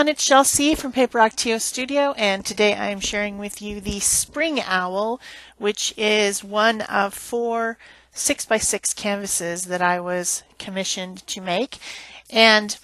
everyone, it's Shel C from PaperOcotilloStudio, and today I am sharing with you the Spring Owl, which is one of 4 6x6 canvases that I was commissioned to make. And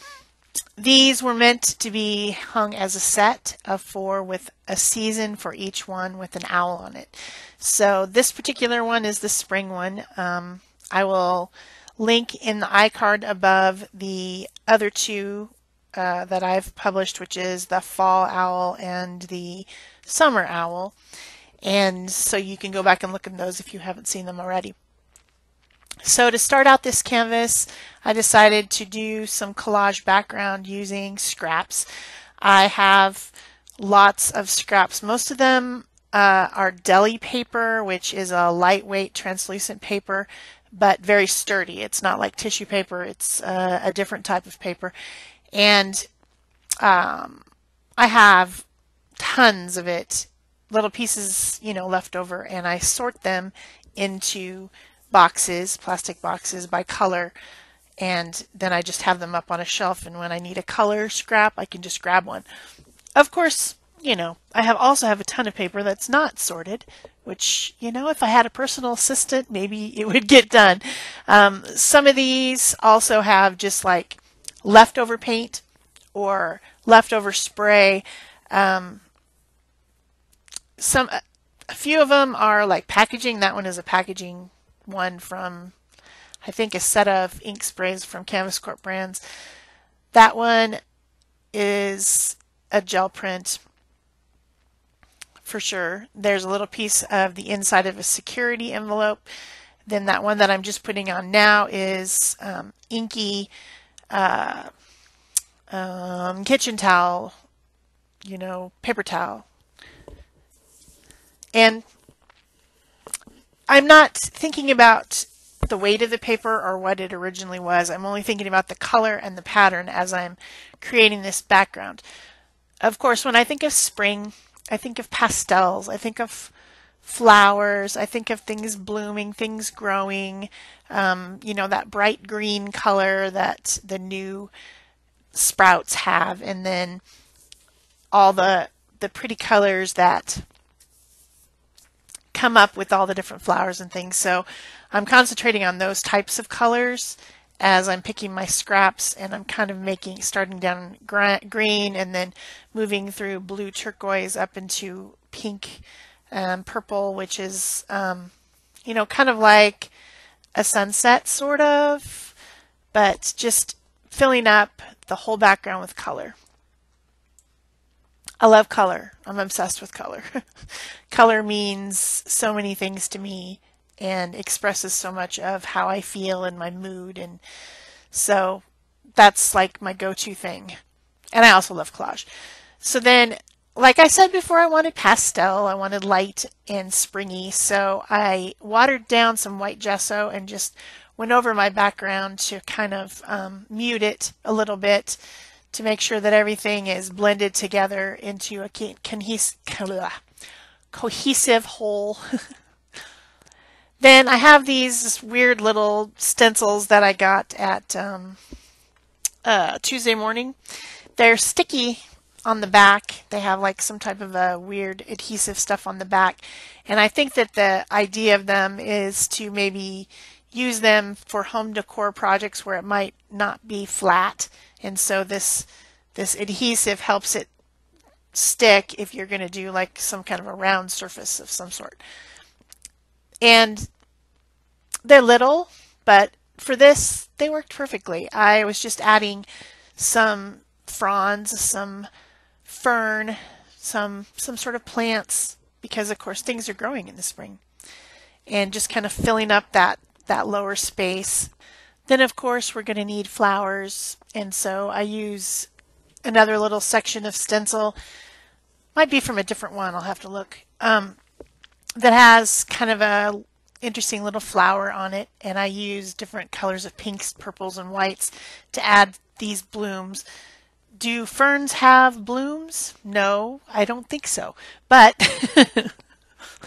these were meant to be hung as a set of 4 with a season for each one with an owl on it. So this particular one is the spring one. I will link in the iCard above the other 2 that I've published, which is the Fall Owl and the Summer Owl. And so you can go back and look at those if you haven't seen them already. So to start out this canvas, I decided to do some collage background using scraps. I have lots of scraps. Most of them are Deli paper, which is a lightweight translucent paper, but very sturdy. It's not like tissue paper. It's a different type of paper. And I have tons of it, little pieces, left over, and I sort them into boxes, plastic boxes by color, and then I just have them up on a shelf, and when I need a color scrap, I can just grab one. Of course, I also have a ton of paper that's not sorted, which, if I had a personal assistant, maybe it would get done. Some of these also have just like leftover paint or leftover spray. A few of them are like packaging. That one is a packaging one from, I think, a set of ink sprays from Canvas Corp brands. That one is a gel print for sure. There's a little piece of the inside of a security envelope. Then that one that I'm just putting on now is inky kitchen towel, paper towel. And I'm not thinking about the weight of the paper or what it originally was. I'm only thinking about the color and the pattern as I'm creating this background. Of course, when I think of spring, I think of pastels. I think of flowers. I think of things blooming, things growing, that bright green color that the new sprouts have, and then all the pretty colors that come up with all the different flowers and things. So I'm concentrating on those types of colors as I'm picking my scraps, and I'm kind of starting down green and then moving through blue turquoise up into pink and purple, which is kind of like a sunset sort of, but just filling up the whole background with color. I love color. I'm obsessed with color. Color means so many things to me and expresses so much of how I feel and my mood, and so that's like my go-to thing. And I also love collage. So then, like I said before, I wanted pastel. I wanted light and springy, so I watered down some white gesso and just went over my background to kind of mute it a little bit to make sure that everything is blended together into a cohesive whole. Then I have these weird little stencils that I got at Tuesday morning. They're sticky on the back. They have like some type of a weird adhesive stuff on the back, and I think that the idea of them is to maybe use them for home decor projects where it might not be flat, and so this adhesive helps it stick if you're going to do like some kind of a round surface of some sort. And they're little, but for this they worked perfectly. I was just adding some fronds, some fern, some sort of plants, because of course things are growing in the spring, and just kind of filling up that lower space. Then of course we're going to need flowers, and so I use another little section of stencil, might be from a different one, I'll have to look, that has kind of a interesting little flower on it, and I use different colors of pinks, purples, and whites to add these blooms. Do ferns have blooms? No, I don't think so, but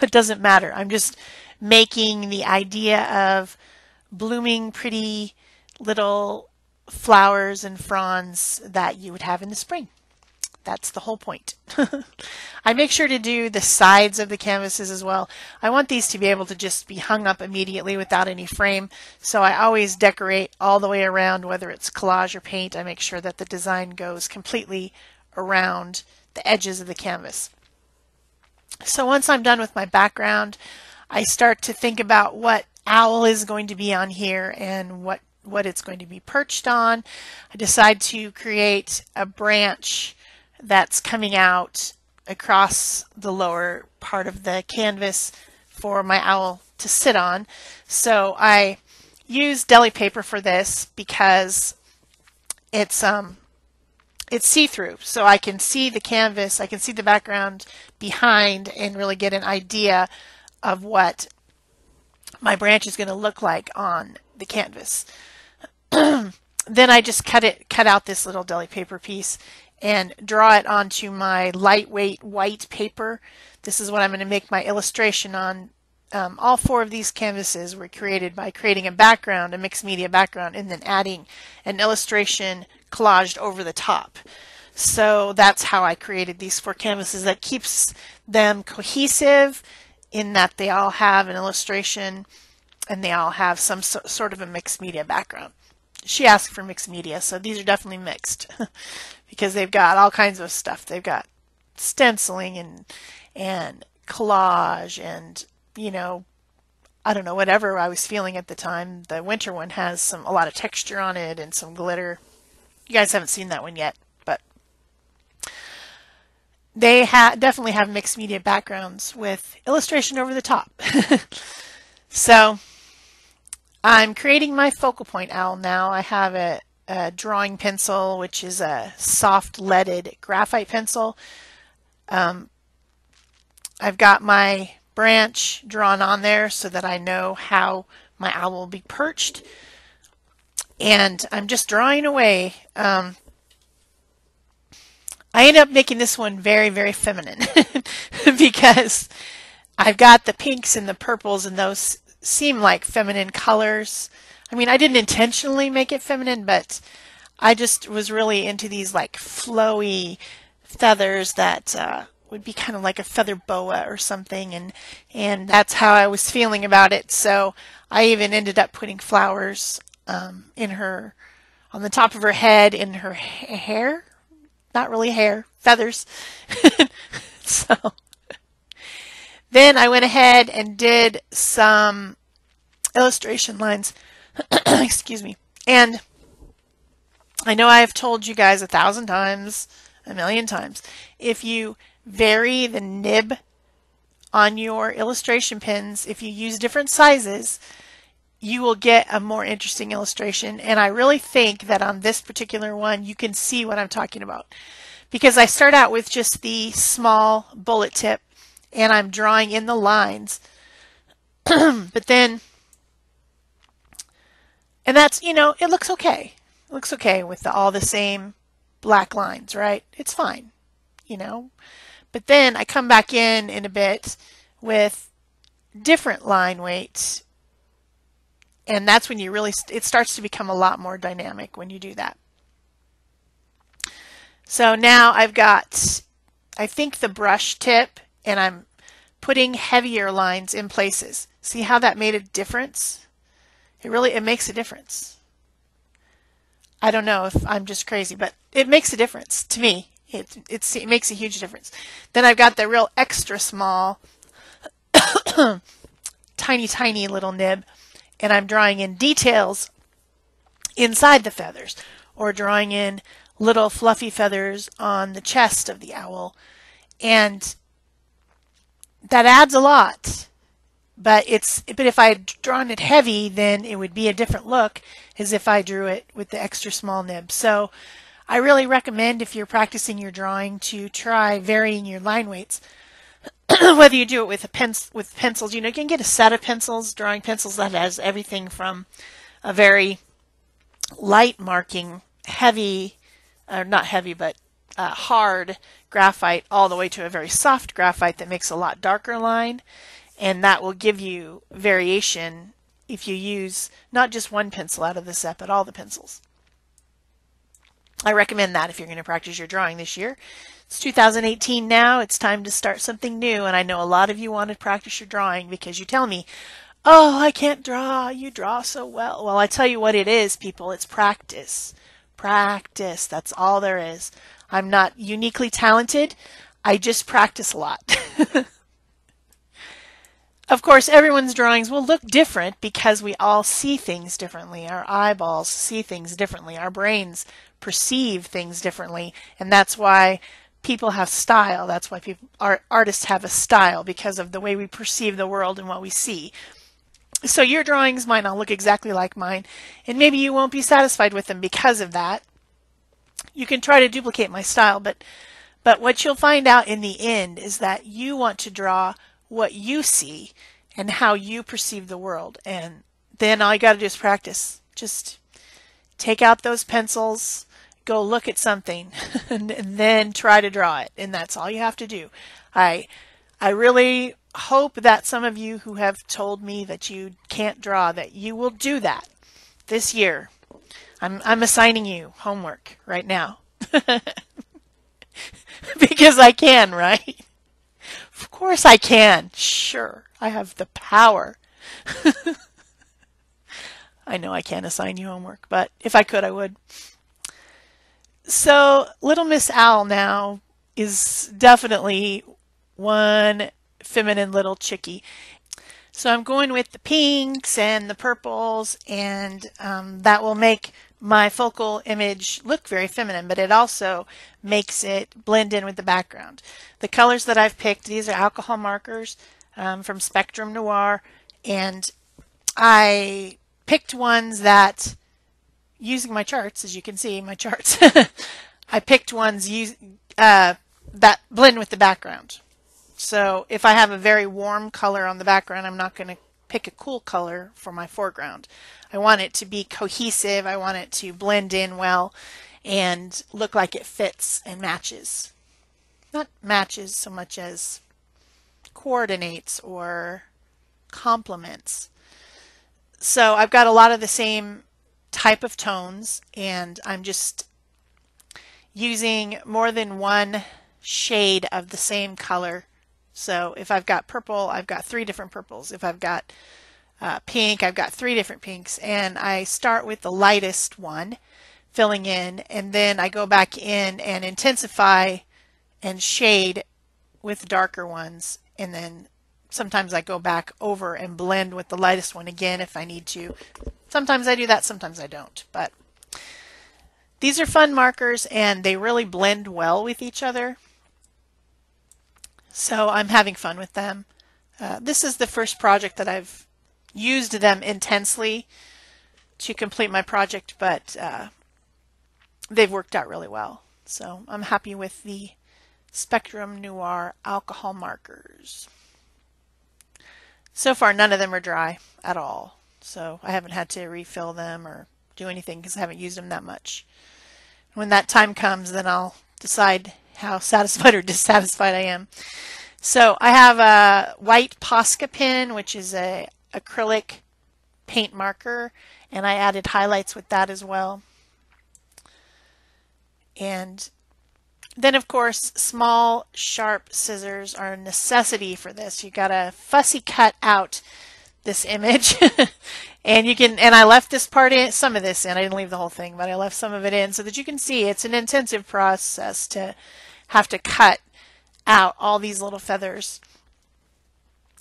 it doesn't matter. I'm just making the idea of blooming pretty little flowers and fronds that you would have in the spring. That's the whole point. I make sure to do the sides of the canvases as well. I want these to be able to just be hung up immediately without any frame, so I always decorate all the way around, whether it's collage or paint. I make sure that the design goes completely around the edges of the canvas. So once I'm done with my background, I start to think about what owl is going to be on here and what it's going to be perched on. I decide to create a branch that's coming out across the lower part of the canvas for my owl to sit on. So I use deli paper for this because it's see-through, so I can see the canvas, I can see the background behind and really get an idea of what my branch is going to look like on the canvas. Then I just cut out this little deli paper piece and draw it onto my lightweight white paper. This is what I'm going to make my illustration on. All 4 of these canvases were created by creating a background, a mixed media background, and then adding an illustration collaged over the top. So that's how I created these 4 canvases. That keeps them cohesive in that they all have an illustration and they all have some sort of a mixed media background. She asked for mixed media, so these are definitely mixed because they've got all kinds of stuff. They've got stenciling and collage and, you know, I don't know, whatever I was feeling at the time. The winter one has a lot of texture on it and some glitter. You guys haven't seen that one yet, but they definitely have mixed media backgrounds with illustration over the top. So I'm creating my focal point owl now. I have a drawing pencil, which is a soft leaded graphite pencil. I've got my branch drawn on there so that I know how my owl will be perched. And I'm just drawing away. I ended up making this one very, very feminine because I've got the pinks and the purples, and those seem like feminine colors. I mean, I didn't intentionally make it feminine, but I just was really into these like flowy feathers that would be kind of like a feather boa or something, and that's how I was feeling about it. So I even ended up putting flowers in her, on the top of her head, in her hair, not really hair, feathers. So then I went ahead and did some illustration lines. Excuse me. And I know I have told you guys 1,000 times, 1,000,000 times, if you vary the nib on your illustration pins, if you use different sizes, you will get a more interesting illustration. And I really think that on this particular one, you can see what I'm talking about. Because I start out with just the small bullet tip, and I'm drawing in the lines. But then, and that's, you know, it looks okay. It looks okay with all the same black lines, right? It's fine, you know. But then I come back in a bit with different line weights, and that's when you really, it starts to become a lot more dynamic when you do that. So now I've got, I think, the brush tip, and I'm putting heavier lines in places. See how that made a difference? It makes a difference. I don't know if I'm just crazy, but it makes a difference to me. It makes a huge difference. Then I've got the real extra small, tiny little nib, and I'm drawing in details inside the feathers, or drawing in little fluffy feathers on the chest of the owl. And that adds a lot. But if I had drawn it heavy, then it would be a different look as if I drew it with the extra small nib. So I really recommend, if you're practicing your drawing, to try varying your line weights. Whether you do it with pencils, you know, you can get a set of pencils, drawing pencils, that has everything from a very light marking, heavy, or not heavy, but hard graphite, all the way to a very soft graphite that makes a lot darker line. And that will give you variation if you use not just one pencil out of the set, but all the pencils. I recommend that if you're going to practice your drawing this year. It's 2018 now. It's time to start something new. And I know a lot of you want to practice your drawing because you tell me, oh, I can't draw. You draw so well. Well, I tell you what it is, people. It's practice. Practice. That's all there is. I'm not uniquely talented. I just practice a lot. Of course, everyone's drawings will look different because we all see things differently. Our eyeballs see things differently. Our brains perceive things differently. And that's why people have style. That's why artists have a style, because of the way we perceive the world and what we see. So your drawings might not look exactly like mine, and maybe you won't be satisfied with them because of that. You can try to duplicate my style, but what you'll find out in the end is that you want to draw what you see and how you perceive the world. And then all you got to do is practice. Just take out those pencils, go look at something, and then try to draw it. And that's all you have to do. I really hope that some of you who have told me that you can't draw, that you will do that this year. I'm assigning you homework right now. Because I can, right? Of course I can. Sure, I have the power. I know I can't assign you homework, but if I could, I would. So Little Miss Owl now is definitely one feminine little chickie. So I'm going with the pinks and the purples, and that will make my focal image look very feminine, but it also makes it blend in with the background. The colors that I've picked, these are alcohol markers from Spectrum Noir, and I picked ones that, using my charts, as you can see, my charts, I picked ones that blend with the background. So if I have a very warm color on the background, I'm not going to pick a cool color for my foreground. I want it to be cohesive. I want it to blend in well and look like it fits and matches. Not matches so much as coordinates or complements. So I've got a lot of the same type of tones, and I'm just using more than one shade of the same color. So if I've got purple, I've got 3 different purples. If I've got pink, I've got 3 different pinks. And I start with the lightest one, filling in, and then I go back in and intensify and shade with darker ones. And then sometimes I go back over and blend with the lightest one again if I need to. Sometimes I do that, sometimes I don't. But these are fun markers, and they really blend well with each other. So I'm having fun with them. This is the first project that I've used them intensely to complete my project, but they've worked out really well. So I'm happy with the Spectrum Noir alcohol markers. So far, none of them are dry at all. So I haven't had to refill them or do anything because I haven't used them that much. When that time comes, then I'll decide how satisfied or dissatisfied I am. So I have a white Posca pen, which is a acrylic paint marker, and I added highlights with that as well. And then, of course, small, sharp scissors are a necessity for this. You gotta fussy cut out this image, and I left this part in, some of this in. I didn't leave the whole thing, but I left some of it in so that you can see it's an intensive process to have to cut out all these little feathers.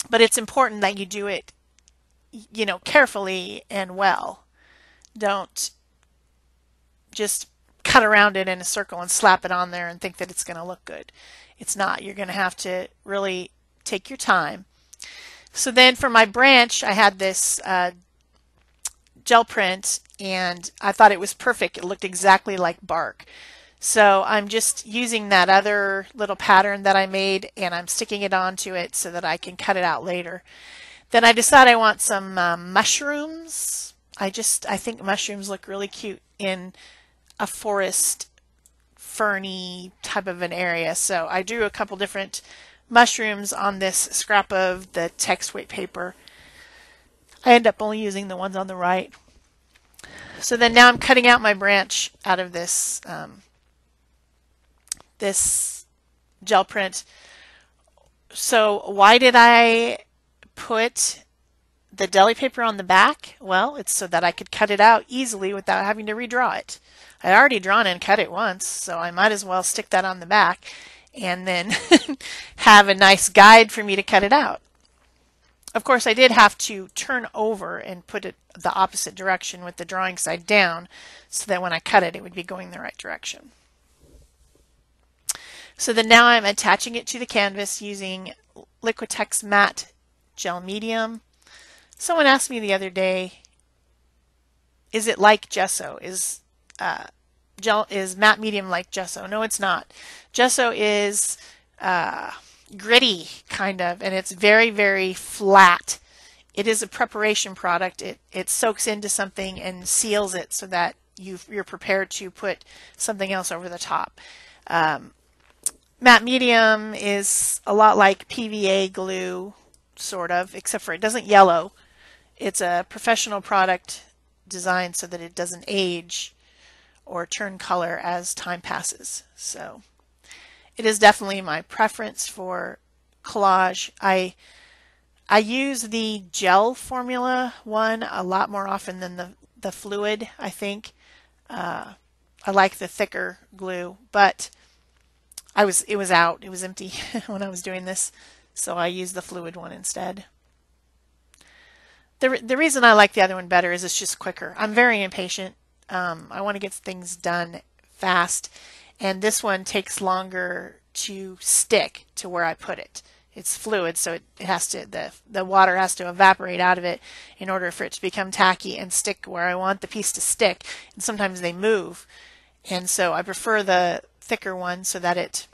But it's important that you do it, you know, carefully and well. Don't just cut around it in a circle and slap it on there and think that it's going to look good. It's not. You're going to have to really take your time. So then for my branch, I had this gel print, and I thought it was perfect. It looked exactly like bark. So I'm just using that other little pattern that I made, and I'm sticking it onto it so that I can cut it out later. Then I decided I want some mushrooms. I think mushrooms look really cute in a forest, ferny type of an area. So I drew a couple different mushrooms on this scrap of the text weight paper. I end up only using the ones on the right. So then now I'm cutting out my branch out of this this gel print. So why did I put the deli paper on the back? Well, it's so that I could cut it out easily without having to redraw it. I'd already drawn and cut it once, so I might as well stick that on the back and then have a nice guide for me to cut it out. Of course, I did have to turn over and put it the opposite direction with the drawing side down so that when I cut it, it would be going the right direction. So then now I'm attaching it to the canvas using Liquitex Matte Gel Medium. Someone asked me the other day, is it like gesso? Is matte medium like gesso? No, it's not. Gesso is gritty, kind of, and it's very, very flat. It is a preparation product. It soaks into something and seals it so that you're prepared to put something else over the top. Matte medium is a lot like PVA glue, sort of, except for it doesn't yellow. It's a professional product designed so that it doesn't age or turn color as time passes. So it is definitely my preference for collage. I use the gel formula one a lot more often than the fluid, I think. I like the thicker glue, but it was out. It was empty when I was doing this, so I used the fluid one instead. The reason I like the other one better is it's just quicker. I'm very impatient. I want to get things done fast, and this one takes longer to stick to where I put it. It's fluid, so it has to the water has to evaporate out of it in order for it to become tacky and stick where I want the piece to stick. And sometimes they move, and so I prefer the thicker one so that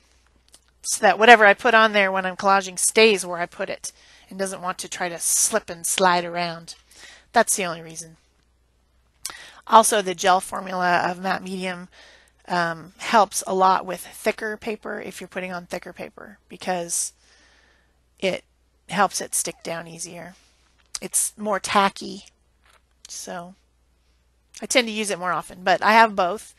whatever I put on there when I'm collaging stays where I put it and doesn't want to try to slip and slide around. That's the only reason. Also, the gel formula of matte medium helps a lot with thicker paper if you're putting on thicker paper, because it helps it stick down easier. It's more tacky, so I tend to use it more often, but I have both.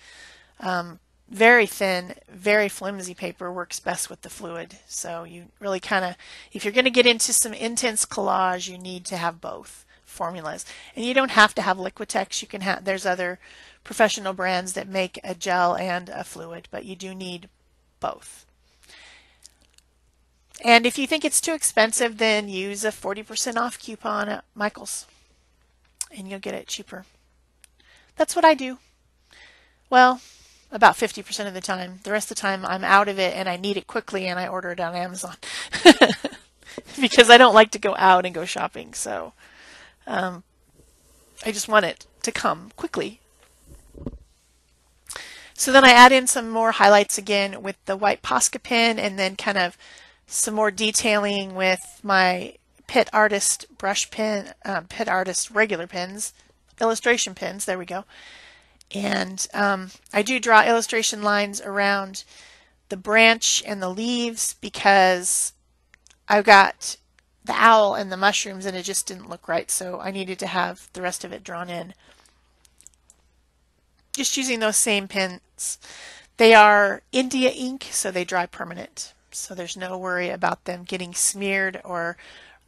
Very thin, very flimsy paper works best with the fluid. So you really kind of, if you're going to get into some intense collage, you need to have both formulas. And you don't have to have Liquitex. You can have, there's other professional brands that make a gel and a fluid, but you do need both. And if you think it's too expensive, then use a 40% off coupon at Michael's and you'll get it cheaper. That's what I do. Well, about 50% of the time. The rest of the time I'm out of it and I need it quickly and I order it on Amazon because I don't like to go out and go shopping. So I just want it to come quickly. So then I add in some more highlights again with the white Posca pen, and then kind of some more detailing with my Pit Artist brush pen, Pit Artist regular pens, illustration pens, there we go. And I do draw illustration lines around the branch and the leaves because I've got the owl and the mushrooms and it just didn't look right, so I needed to have the rest of it drawn in. Just using those same pens. They are India ink, so they dry permanent. So there's no worry about them getting smeared or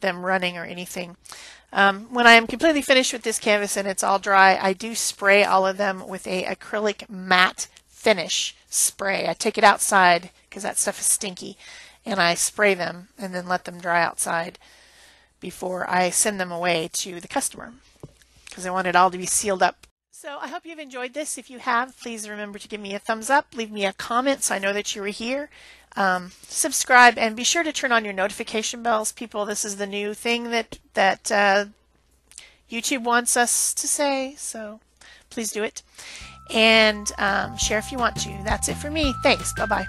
them running or anything. When I am completely finished with this canvas and it's all dry, I do spray all of them with a acrylic matte finish spray. I take it outside because that stuff is stinky, and I spray them and then let them dry outside before I send them away to the customer because I want it all to be sealed up. So I hope you've enjoyed this. If you have, please remember to give me a thumbs up, leave me a comment so I know that you were here. Subscribe, and be sure to turn on your notification bells, people. This is the new thing that YouTube wants us to say, so please do it. And share if you want to. That's it for me. Thanks. Bye-bye.